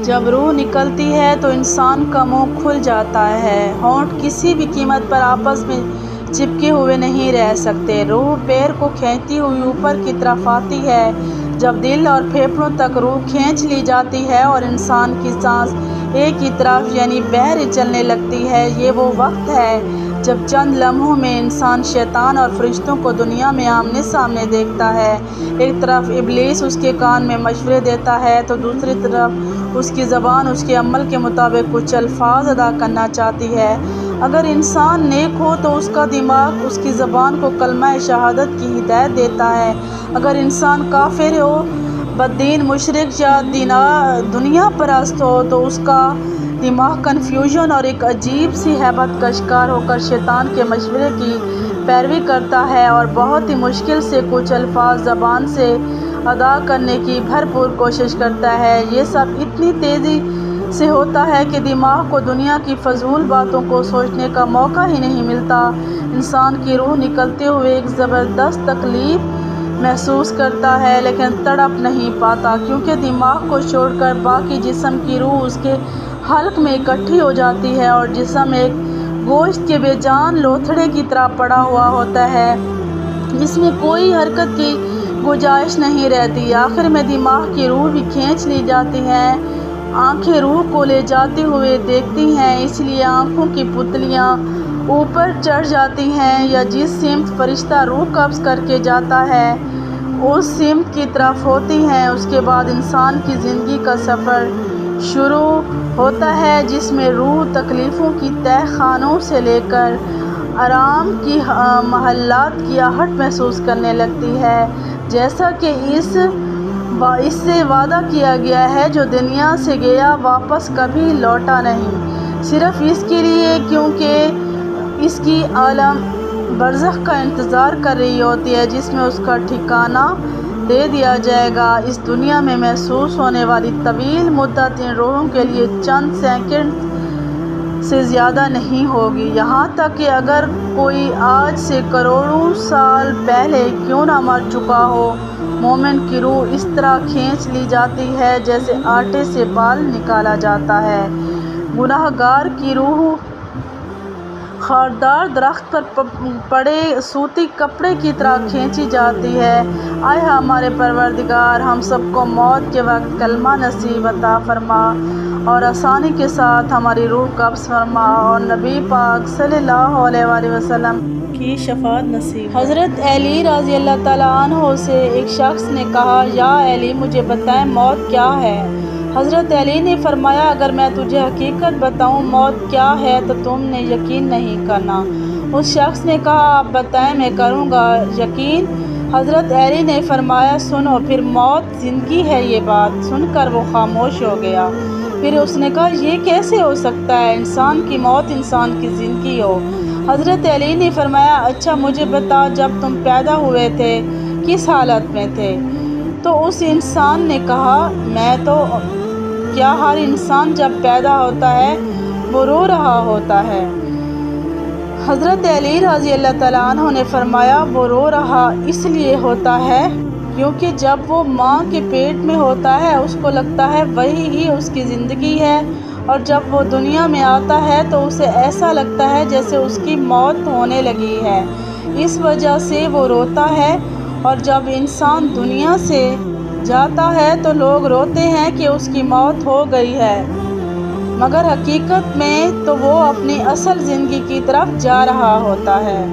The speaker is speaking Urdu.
جب روح نکلتی ہے تو انسان کا منہ کھل جاتا ہے، ہونٹ کسی بھی قیمت پر آپس میں چپکے ہوئے نہیں رہ سکتے۔ روح پیر کو کھینچتی ہوئی اوپر کی طرف آتی ہے۔ جب دل اور پھیپھڑوں تک روح کھینچ لی جاتی ہے اور انسان کی سانس ایک ہی طرف یعنی بہر چلنے لگتی ہے، یہ وہ وقت ہے جب چند لمحوں میں انسان شیطان اور فرشتوں کو دنیا میں آمنے سامنے دیکھتا ہے۔ ایک طرف ابلیس اس کے کان میں مشورے دیتا ہے تو دوسری طرف اس کی زبان اس کے عمل کے مطابق کچھ الفاظ ادا کرنا چاہتی ہے۔ اگر انسان نیک ہو تو اس کا دماغ اس کی زبان کو کلمہ شہادت کی ہدایت دیتا ہے، اگر انسان کافر ہو، بددین، مشرک یا دنیا پرست ہو تو اس کا دماغ کنفیوژن اور ایک عجیب سی ہیبت کا شکار ہو کر شیطان کے مشورے کی پیروی کرتا ہے اور بہت ہی مشکل سے کچھ الفاظ زبان سے ادا کرنے کی بھرپور کوشش کرتا ہے۔ یہ سب اتنی تیزی سے ہوتا ہے کہ دماغ کو دنیا کی فضول باتوں کو سوچنے کا موقع ہی نہیں ملتا۔ انسان کی روح نکلتے ہوئے ایک زبردست تکلیف محسوس کرتا ہے لیکن تڑپ نہیں پاتا، کیونکہ دماغ کو چھوڑ کر باقی جسم کی روح اس کے حلق میں اکٹھی ہو جاتی ہے اور جسم ایک گوشت کے بے جان لوتھڑے کی طرح پڑا ہوا ہوتا ہے جس میں کوئی حرکت کی گنجائش نہیں رہتی۔ آخر میں دماغ کی روح بھی کھینچ لی جاتی ہے۔ آنکھیں روح کو لے جاتے ہوئے دیکھتی ہیں، اس لیے آنکھوں کی پتلیاں اوپر چڑھ جاتی ہیں یا جس سمت فرشتہ روح قبض کر کے جاتا ہے اس سمت کی طرف ہوتی ہیں۔ اس کے بعد انسان کی زندگی کا سفر شروع ہوتا ہے جس میں روح تکلیفوں کی تہہ خانوں سے لے کر آرام کی محلات کی آہٹ محسوس کرنے لگتی ہے، جیسا کہ اس سے وعدہ کیا گیا ہے جو دنیا سے گیا واپس کبھی لوٹا نہیں، صرف اس کے لیے کیونکہ اس کی عالم برزخ کا انتظار کر رہی ہوتی ہے جس میں اس کا ٹھکانہ دے دیا جائے گا۔ اس دنیا میں محسوس ہونے والی طویل مدت ان روحوں کے لیے چند سیکنڈ سے زیادہ نہیں ہوگی، یہاں تک کہ اگر کوئی آج سے کروڑوں سال پہلے کیوں نہ مر چکا ہو، مومن کی روح اس طرح کھینچ لی جاتی ہے جیسے آٹے سے بال نکالا جاتا ہے۔ گناہ گار کی روح خاردار درخت پر پڑے سوتی کپڑے کی طرح کھینچی جاتی ہے۔ اے ہمارے پروردگار، ہم سب کو موت کے وقت کلمہ نصیب عطا فرما اور آسانی کے ساتھ ہماری روح قبض فرما اور نبی پاک صلی اللہ علیہ وآلہ وسلم کی شفاعت نصیب۔ حضرت علی رضی اللہ تعالیٰ عنہ سے ایک شخص نے کہا، یا علی، مجھے بتائیں موت کیا ہے؟ حضرت علی نے فرمایا، اگر میں تجھے حقیقت بتاؤں موت کیا ہے تو تم نے یقین نہیں کرنا۔ اس شخص نے کہا، آپ بتائیں، میں کروں گا یقین۔ حضرت علی نے فرمایا، سنو، پھر موت زندگی ہے۔ یہ بات سن کر وہ خاموش ہو گیا۔ پھر اس نے کہا، یہ کیسے ہو سکتا ہے انسان کی موت انسان کی زندگی ہو؟ حضرت علی نے فرمایا، اچھا مجھے بتا، جب تم پیدا ہوئے تھے کس حالت میں تھے؟ تو اس انسان نے کہا، میں تو کیا ہر انسان جب پیدا ہوتا ہے وہ رو رہا ہوتا ہے؟ حضرت علی رضی اللہ تعالیٰ عنہ نے فرمایا، وہ رو رہا اس لیے ہوتا ہے کیونکہ جب وہ ماں کے پیٹ میں ہوتا ہے اس کو لگتا ہے وہی ہی اس کی زندگی ہے، اور جب وہ دنیا میں آتا ہے تو اسے ایسا لگتا ہے جیسے اس کی موت ہونے لگی ہے، اس وجہ سے وہ روتا ہے۔ اور جب انسان دنیا سے جاتا ہے تو لوگ روتے ہیں کہ اس کی موت ہو گئی ہے، مگر حقیقت میں تو وہ اپنی اصل زندگی کی طرف جا رہا ہوتا ہے۔